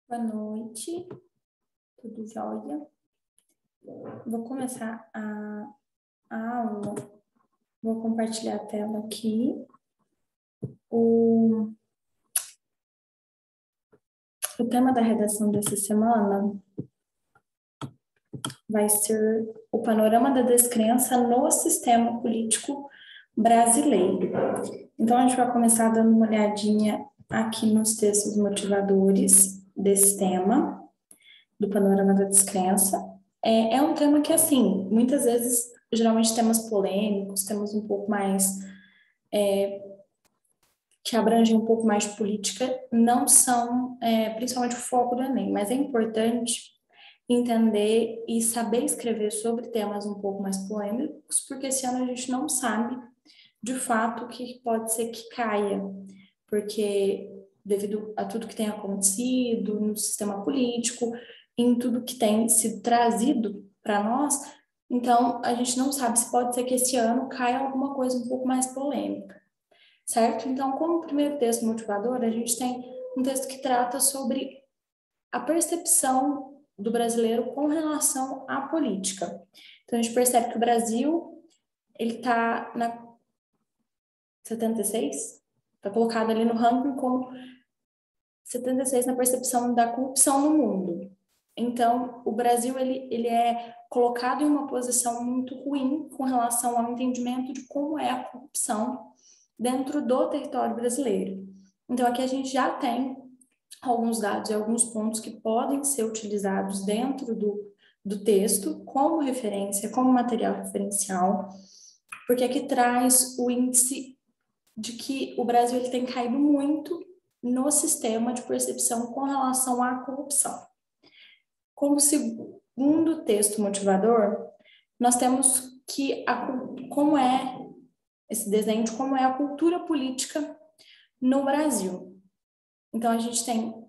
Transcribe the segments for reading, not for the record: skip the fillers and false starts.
Boa noite, tudo jóia? Vou começar a aula, vou compartilhar a tela aqui. O tema da redação dessa semana vai ser o panorama da descrença no sistema político brasileiro. Então, a gente vai começar dando uma olhadinha aqui nos textos motivadores desse tema, do panorama da descrença. É um tema que, assim, muitas vezes, geralmente temas polêmicos, temas um pouco mais, que abrangem um pouco mais de política, não são, principalmente o foco do Enem, mas é importante entender e saber escrever sobre temas um pouco mais polêmicos, porque esse ano a gente não sabe, de fato, o que pode ser que caia, porque devido a tudo que tem acontecido no sistema político, em tudo que tem sido trazido para nós, então a gente não sabe se pode ser que esse ano caia alguma coisa um pouco mais polêmica, certo? Então, como primeiro texto motivador, a gente tem um texto que trata sobre a percepção do brasileiro com relação à política. Então, a gente percebe que o Brasil, ele está na 76, está colocado ali no ranking como 76 na percepção da corrupção no mundo. Então, o Brasil ele é colocado em uma posição muito ruim com relação ao entendimento de como é a corrupção dentro do território brasileiro. Então, aqui a gente já tem alguns dados e alguns pontos que podem ser utilizados dentro do texto como referência, como material referencial, porque aqui traz o índice de que o Brasil ele tem caído muito no sistema de percepção com relação à corrupção. Como segundo texto motivador, nós temos que como é esse desenho de como é a cultura política no Brasil. Então, a gente tem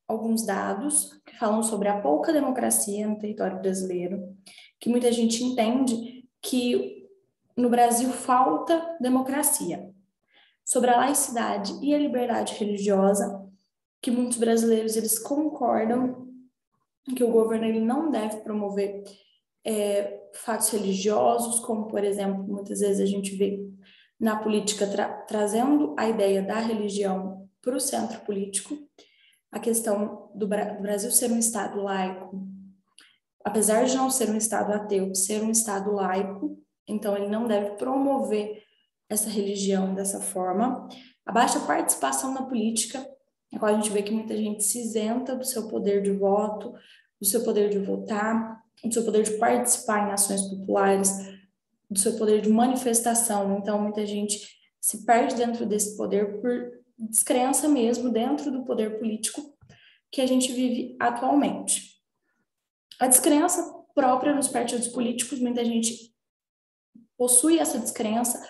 alguns dados que falam sobre a pouca democracia no território brasileiro, que muita gente entende que no Brasil falta democracia. Sobre a laicidade e a liberdade religiosa, que muitos brasileiros eles concordam que o governo ele não deve promover fatos religiosos, como, por exemplo, muitas vezes a gente vê na política trazendo a ideia da religião para o centro político, a questão do Brasil ser um Estado laico, apesar de não ser um Estado ateu, ser um Estado laico, então ele não deve promover essa religião dessa forma. A baixa participação na política, a qual a gente vê que muita gente se isenta do seu poder de voto, do seu poder de votar, do seu poder de participar em ações populares, do seu poder de manifestação. Então, muita gente se perde dentro desse poder por descrença mesmo dentro do poder político que a gente vive atualmente. A descrença própria nos partidos políticos, muita gente possui essa descrença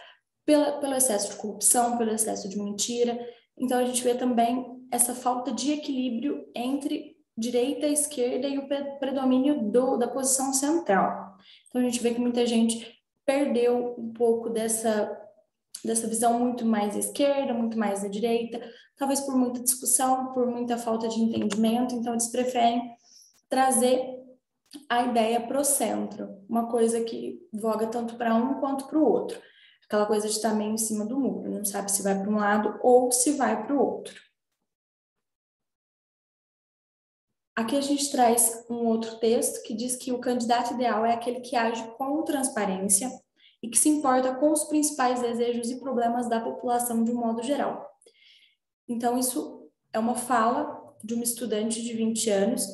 pelo excesso de corrupção, pelo excesso de mentira. Então, a gente vê também essa falta de equilíbrio entre direita e esquerda e o predomínio da posição central. Então, a gente vê que muita gente perdeu um pouco dessa visão muito mais à esquerda, muito mais à direita, talvez por muita discussão, por muita falta de entendimento. Então, eles preferem trazer a ideia para o centro, uma coisa que voga tanto para um quanto para o outro. Aquela coisa de estar meio em cima do muro, não sabe se vai para um lado ou se vai para o outro. Aqui a gente traz um outro texto que diz que o candidato ideal é aquele que age com transparência e que se importa com os principais desejos e problemas da população de um modo geral. Então, isso é uma fala de uma estudante de 20 anos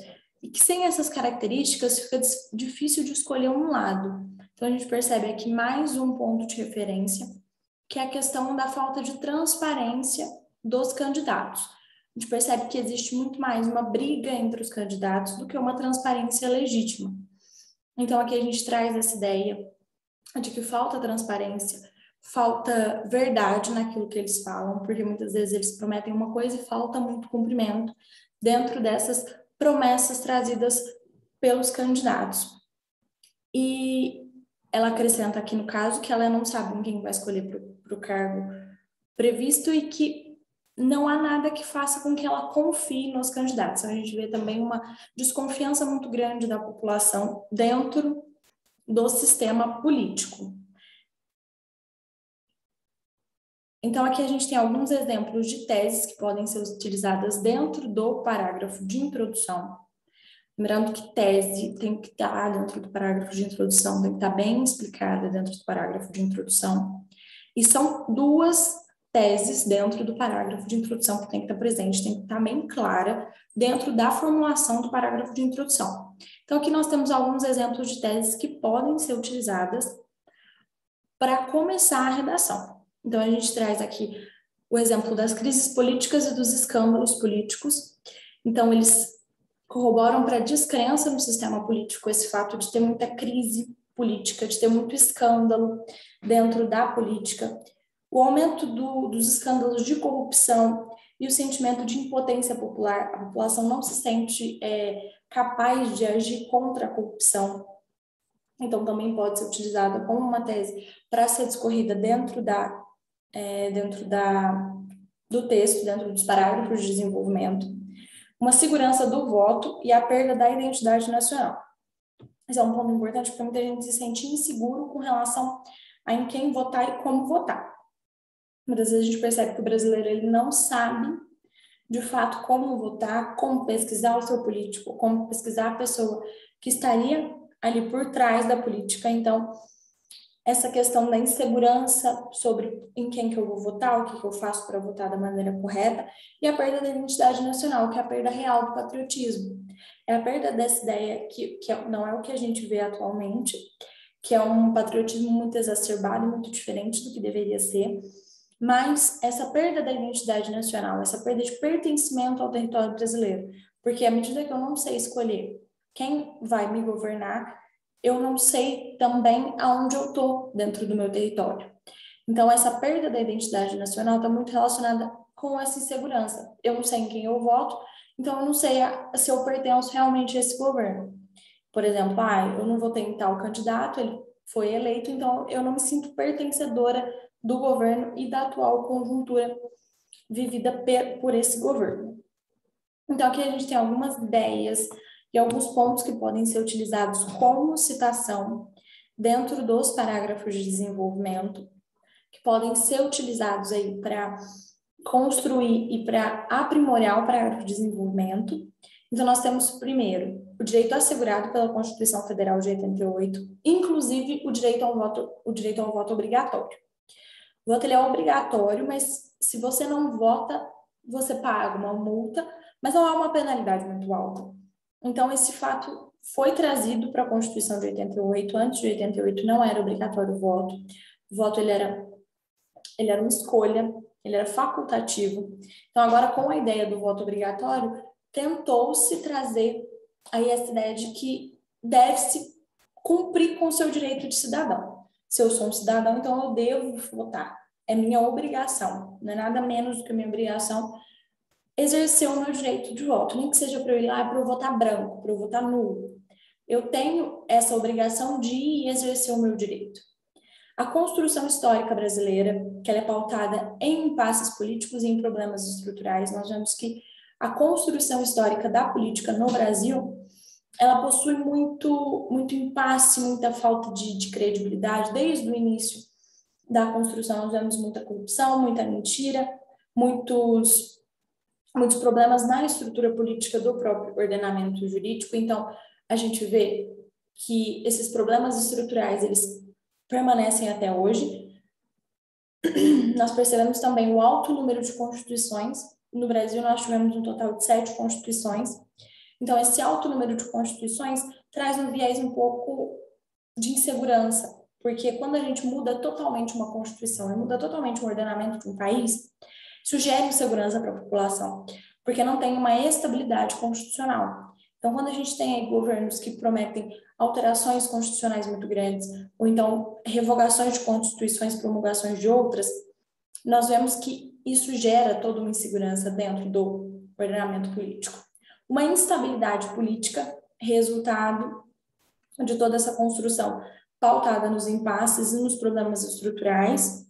e que sem essas características fica difícil de escolher um lado. Então, a gente percebe aqui mais um ponto de referência, que é a questão da falta de transparência dos candidatos. A gente percebe que existe muito mais uma briga entre os candidatos do que uma transparência legítima. Então, aqui a gente traz essa ideia de que falta transparência, falta verdade naquilo que eles falam, porque muitas vezes eles prometem uma coisa e falta muito cumprimento dentro dessas promessas trazidas pelos candidatos. E ela acrescenta aqui no caso que ela não sabe quem vai escolher para o cargo previsto e que não há nada que faça com que ela confie nos candidatos. A gente vê também uma desconfiança muito grande da população dentro do sistema político. Então, aqui a gente tem alguns exemplos de teses que podem ser utilizadas dentro do parágrafo de introdução. Lembrando que tese tem que estar dentro do parágrafo de introdução, tem que estar bem explicada dentro do parágrafo de introdução. E são duas teses dentro do parágrafo de introdução que tem que estar presente, tem que estar bem clara dentro da formulação do parágrafo de introdução. Então, aqui nós temos alguns exemplos de teses que podem ser utilizadas para começar a redação. Então, a gente traz aqui o exemplo das crises políticas e dos escândalos políticos. Então, eles corroboram para a descrença no sistema político esse fato de ter muita crise política, de ter muito escândalo dentro da política, o aumento dos escândalos de corrupção e o sentimento de impotência popular. A população não se sente capaz de agir contra a corrupção. Então, também pode ser utilizada como uma tese para ser discorrida dentro do texto, dentro dos parágrafos de desenvolvimento. Uma segurança do voto e a perda da identidade nacional. Esse é um ponto importante porque muita gente se sente inseguro com relação a em quem votar e como votar. Muitas vezes a gente percebe que o brasileiro ele não sabe, de fato, como votar, como pesquisar o seu político, como pesquisar a pessoa que estaria ali por trás da política. Então, essa questão da insegurança sobre em quem que eu vou votar, o que eu faço para votar da maneira correta, e a perda da identidade nacional, que é a perda real do patriotismo. É a perda dessa ideia que não é o que a gente vê atualmente, que é um patriotismo muito exacerbado e muito diferente do que deveria ser, mas essa perda da identidade nacional, essa perda de pertencimento ao território brasileiro, porque à medida que eu não sei escolher quem vai me governar, eu não sei também aonde eu estou dentro do meu território. Então, essa perda da identidade nacional está muito relacionada com essa insegurança. Eu não sei em quem eu voto, então eu não sei se eu pertenço realmente a esse governo. Por exemplo, eu não votei em tal candidato, ele foi eleito, então eu não me sinto pertencedora do governo e da atual conjuntura vivida por esse governo. Então, aqui a gente tem algumas ideias e alguns pontos que podem ser utilizados como citação dentro dos parágrafos de desenvolvimento, que podem ser utilizados aí para construir e para aprimorar o parágrafo de desenvolvimento. Então, nós temos, primeiro, o direito assegurado pela Constituição Federal de 88, inclusive o direito ao voto obrigatório. O voto ele é obrigatório, mas se você não vota, você paga uma multa, mas não é uma penalidade muito alta. Então, esse fato foi trazido para a Constituição de 88. Antes de 88 não era obrigatório o voto. O voto ele era uma escolha, ele era facultativo. Então, agora com a ideia do voto obrigatório, tentou-se trazer aí essa ideia de que deve-se cumprir com o seu direito de cidadão. Se eu sou um cidadão, então eu devo votar. É minha obrigação, não é nada menos do que minha obrigação exercer o meu direito de voto, nem que seja para eu ir lá para eu votar branco, para eu votar nulo. Eu tenho essa obrigação de ir exercer o meu direito. A construção histórica brasileira, que ela é pautada em impasses políticos e em problemas estruturais, nós vemos que a construção histórica da política no Brasil, ela possui muito impasse, muita falta de credibilidade. Desde o início da construção, nós vemos muita corrupção, muita mentira, muitos problemas na estrutura política do próprio ordenamento jurídico. Então, a gente vê que esses problemas estruturais, eles permanecem até hoje. Nós percebemos também o alto número de constituições. No Brasil, nós tivemos um total de 7 constituições. Então, esse alto número de constituições traz um viés um pouco de insegurança, porque quando a gente muda totalmente uma constituição e muda totalmente o ordenamento de um país, isso gera insegurança para a população, porque não tem uma estabilidade constitucional. Então, quando a gente tem aí governos que prometem alterações constitucionais muito grandes, ou então revogações de constituições, promulgações de outras, nós vemos que isso gera toda uma insegurança dentro do ordenamento político. Uma instabilidade política, resultado de toda essa construção pautada nos impasses e nos problemas estruturais,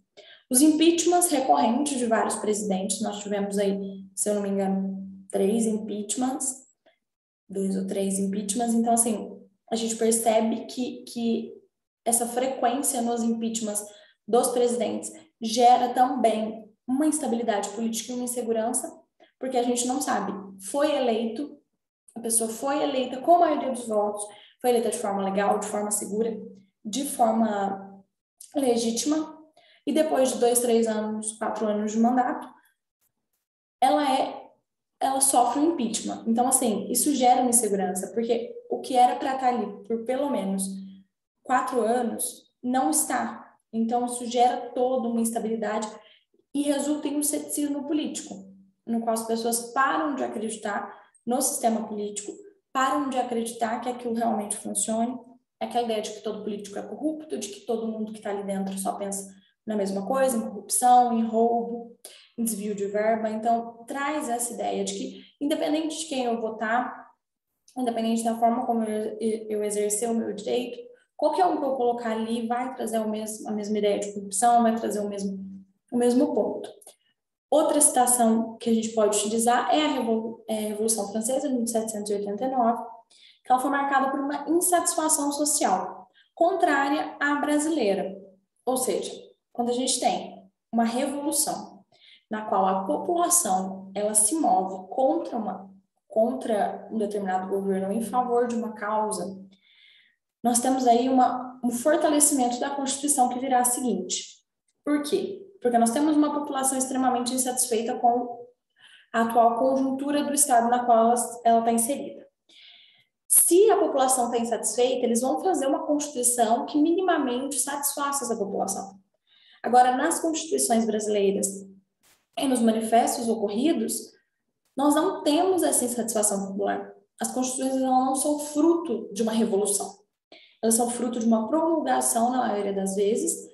Os impeachments recorrentes de vários presidentes, nós tivemos aí, se eu não me engano, 3 impeachments, 2 ou 3 impeachments, então, assim, a gente percebe que essa frequência nos impeachments dos presidentes gera também uma instabilidade política e uma insegurança, porque a gente não sabe, foi eleito, a pessoa foi eleita com a maioria dos votos, foi eleita de forma legal, de forma segura, de forma legítima, e depois de 2, 3 anos, 4 anos de mandato, ela sofre um impeachment. Então, assim, isso gera uma insegurança, porque o que era para estar ali por pelo menos 4 anos não está. Então, isso gera toda uma instabilidade e resulta em um ceticismo político, no qual as pessoas param de acreditar no sistema político, param de acreditar que aquilo realmente funcione, aquela ideia de que todo político é corrupto, de que todo mundo que está ali dentro só pensa na mesma coisa, em corrupção, em roubo, em desvio de verba. Então, traz essa ideia de que, independente de quem eu votar, independente da forma como eu exercer o meu direito, qualquer um que eu colocar ali vai trazer a mesma ideia de corrupção, vai trazer o mesmo ponto. Outra citação que a gente pode utilizar é a Revolução Francesa, de 1789, que ela foi marcada por uma insatisfação social, contrária à brasileira. Ou seja, quando a gente tem uma revolução na qual a população ela se move contra um determinado governo em favor de uma causa, nós temos aí um fortalecimento da Constituição que virá a seguinte. Por quê? Porque nós temos uma população extremamente insatisfeita com a atual conjuntura do Estado na qual ela está inserida. Se a população está insatisfeita, eles vão fazer uma Constituição que minimamente satisfaça essa população. Agora, nas constituições brasileiras e nos manifestos ocorridos, nós não temos essa insatisfação popular. As constituições não são fruto de uma revolução. Elas são fruto de uma promulgação, na maioria das vezes,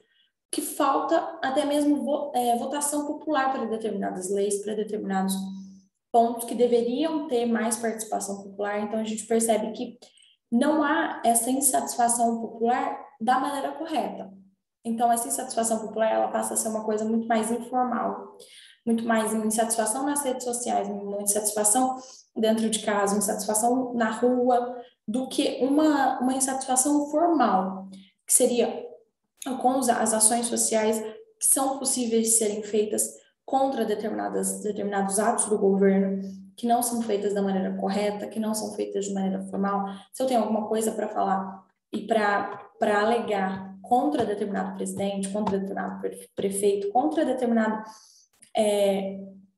que falta até mesmo votação popular para determinadas leis, para determinados pontos que deveriam ter mais participação popular. Então, a gente percebe que não há essa insatisfação popular da maneira correta. Então, essa insatisfação popular, ela passa a ser uma coisa muito mais informal, muito mais insatisfação nas redes sociais, uma insatisfação dentro de casa, insatisfação na rua, do que uma insatisfação formal, que seria com as ações sociais que são possíveis de serem feitas contra determinados atos do governo, que não são feitas da maneira correta, que não são feitas de maneira formal. Se eu tenho alguma coisa para falar e para alegar contra determinado presidente, contra determinado prefeito, contra determinado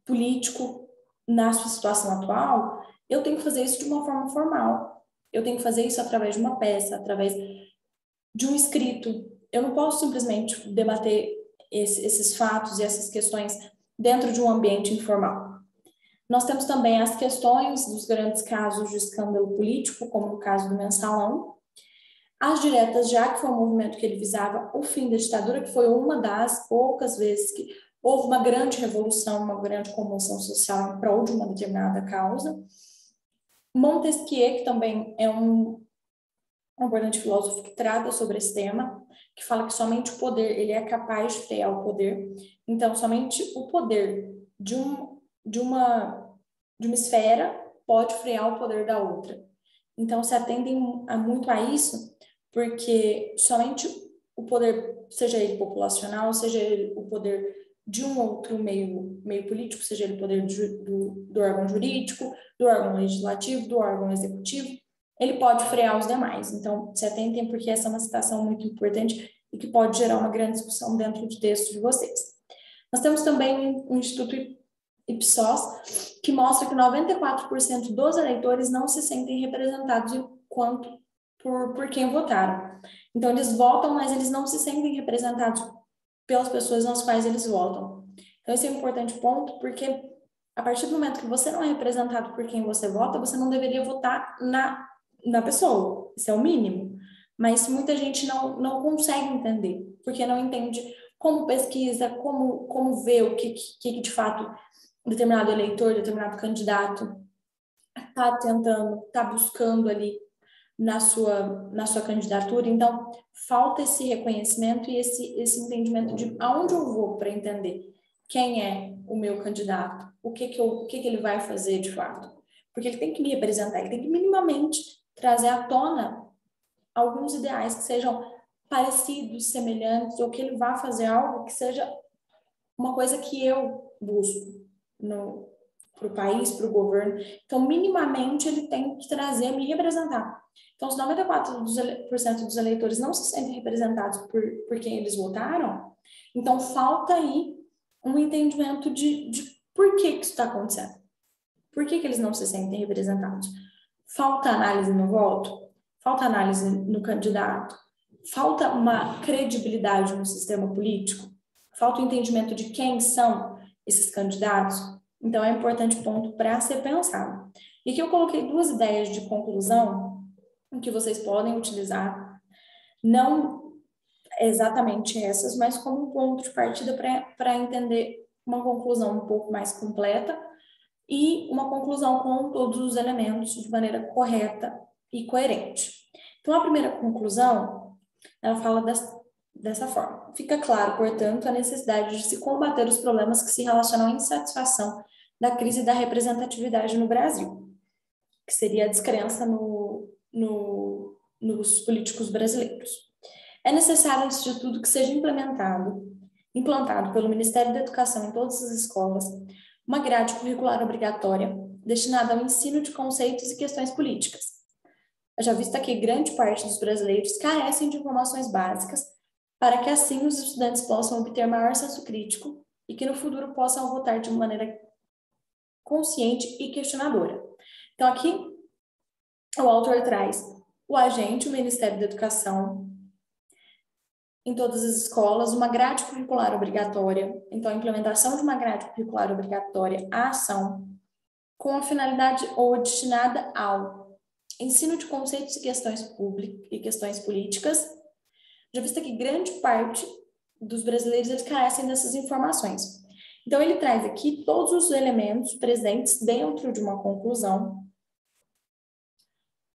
político na sua situação atual, eu tenho que fazer isso de uma forma formal. Eu tenho que fazer isso através de uma peça, através de um escrito. Eu não posso simplesmente debater esses fatos e essas questões dentro de um ambiente informal. Nós temos também as questões dos grandes casos de escândalo político, como no caso do Mensalão. As diretas, já que foi um movimento que ele visava o fim da ditadura, que foi uma das poucas vezes que houve uma grande revolução, uma grande comoção social em prol de uma determinada causa. Montesquieu, que também é um importante filósofo que trata sobre esse tema, que fala que somente o poder ele é capaz de frear o poder. Então, somente o poder de uma esfera pode frear o poder da outra. Então, se atendem muito a isso, porque somente o poder, seja ele populacional, seja ele o poder de um outro meio político, seja ele o poder do órgão jurídico, do órgão legislativo, do órgão executivo, ele pode frear os demais. Então, se atentem, porque essa é uma citação muito importante e que pode gerar uma grande discussão dentro do texto de vocês. Nós temos também um Instituto Ipsos, que mostra que 94% dos eleitores não se sentem representados enquanto por quem votaram. Então, eles votam, mas eles não se sentem representados pelas pessoas nas quais eles votam. Então, esse é um importante ponto, porque a partir do momento que você não é representado por quem você vota, você não deveria votar na pessoa. Isso é o mínimo. Mas muita gente não consegue entender, porque não entende como pesquisa, como ver o que de fato determinado eleitor, determinado candidato está tentando, está buscando ali na sua candidatura. Então, falta esse reconhecimento e esse entendimento de aonde eu vou para entender quem é o meu candidato, o que ele vai fazer de fato. Porque ele tem que me representar, ele tem que minimamente trazer à tona alguns ideais que sejam parecidos, semelhantes, ou que ele vá fazer algo que seja uma coisa que eu busco para o país, para o governo. Então, minimamente, ele tem que trazer, me representar. Então, se 94% dos eleitores não se sentem representados por quem eles votaram, então falta aí um entendimento de por que isso está acontecendo. Por que eles não se sentem representados? Falta análise no voto? Falta análise no candidato? Falta uma credibilidade no sistema político? Falta o entendimento de quem são esses candidatos? Então, é um importante ponto para ser pensado. E aqui eu coloquei 2 ideias de conclusão que vocês podem utilizar, não exatamente essas, mas como um ponto de partida para entender uma conclusão um pouco mais completa e uma conclusão com todos os elementos de maneira correta e coerente. Então, a primeira conclusão, ela fala dessa forma. Fica claro, portanto, a necessidade de se combater os problemas que se relacionam à insatisfação da crise da representatividade no Brasil, que seria a descrença nos políticos brasileiros. É necessário, antes de tudo, que seja implantado pelo Ministério da Educação em todas as escolas, uma grade curricular obrigatória destinada ao ensino de conceitos e questões políticas. Já visto que grande parte dos brasileiros carecem de informações básicas para que assim os estudantes possam obter maior senso crítico e que no futuro possam votar de maneira consciente e questionadora. Então aqui o autor traz o agente, o Ministério da Educação, em todas as escolas, uma grade curricular obrigatória. Então, a implementação de uma grade curricular obrigatória à ação, com a finalidade ou destinada ao ensino de conceitos e questões políticas, já visto que grande parte dos brasileiros eles carecem dessas informações. Então, ele traz aqui todos os elementos presentes dentro de uma conclusão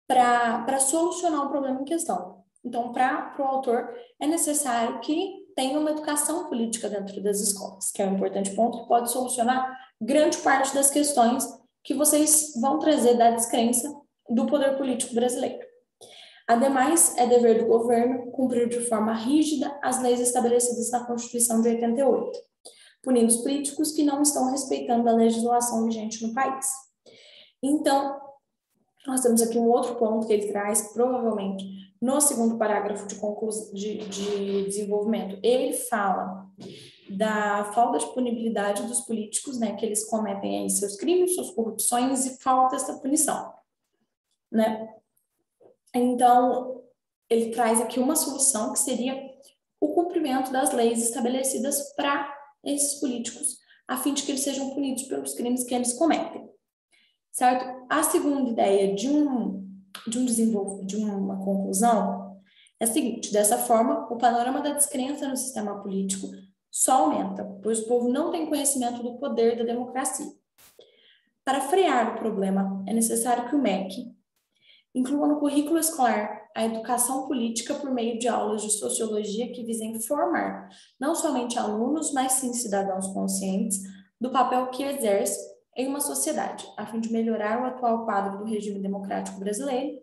para solucionar o problema em questão. Então, para o autor, é necessário que tenha uma educação política dentro das escolas, que é um importante ponto que pode solucionar grande parte das questões que vocês vão trazer da descrença do poder político brasileiro. Ademais, é dever do governo cumprir de forma rígida as leis estabelecidas na Constituição de 88, punindo os políticos que não estão respeitando a legislação vigente no país. Então, nós temos aqui um outro ponto que ele traz, que provavelmente no segundo parágrafo de desenvolvimento, ele fala da falta de punibilidade dos políticos, né, que eles cometem aí seus crimes, suas corrupções e falta essa punição, né? Então, ele traz aqui uma solução que seria o cumprimento das leis estabelecidas para esses políticos, a fim de que eles sejam punidos pelos crimes que eles cometem. Certo? A segunda ideia de uma conclusão é a seguinte: dessa forma, o panorama da descrença no sistema político só aumenta, pois o povo não tem conhecimento do poder da democracia. Para frear o problema, é necessário que o MEC inclua no currículo escolar a educação política por meio de aulas de sociologia que visem formar não somente alunos, mas sim cidadãos conscientes do papel que exerce em uma sociedade, a fim de melhorar o atual quadro do regime democrático brasileiro,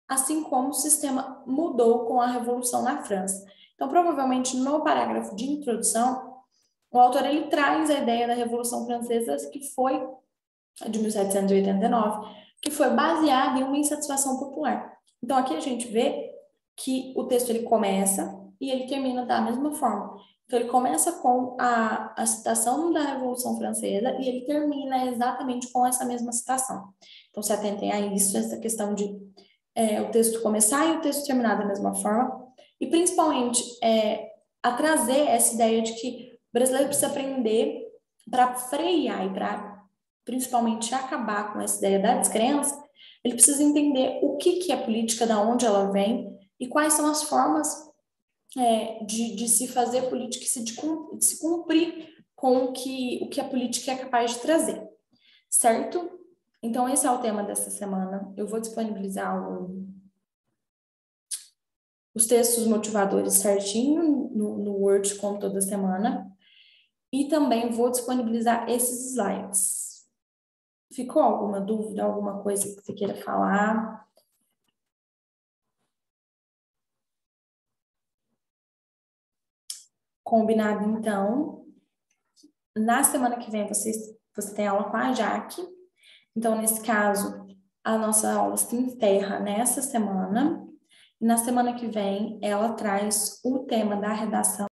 assim como o sistema mudou com a Revolução na França. Então, provavelmente, no parágrafo de introdução, o autor ele traz a ideia da Revolução Francesa, que foi de 1789, que foi baseada em uma insatisfação popular. Então, aqui a gente vê que o texto ele começa e ele termina da mesma forma. Então, ele começa com a citação da Revolução Francesa e ele termina exatamente com essa mesma citação. Então, se atentem a isso, essa questão de o texto começar e o texto terminar da mesma forma. E, principalmente, a trazer essa ideia de que o brasileiro precisa aprender para frear e para, principalmente, acabar com essa ideia da descrença, ele precisa entender o que é política, de onde ela vem e quais são as formas de se fazer política e de se cumprir com o que a política é capaz de trazer, certo? Então, esse é o tema dessa semana. Eu vou disponibilizar os textos motivadores certinho no Word, como toda semana, e também vou disponibilizar esses slides. Ficou alguma dúvida, alguma coisa que você queira falar? Combinado, então. Na semana que vem, você tem aula com a Jaque. Então, nesse caso, a nossa aula se encerra nessa semana. E na semana que vem, ela traz o tema da redação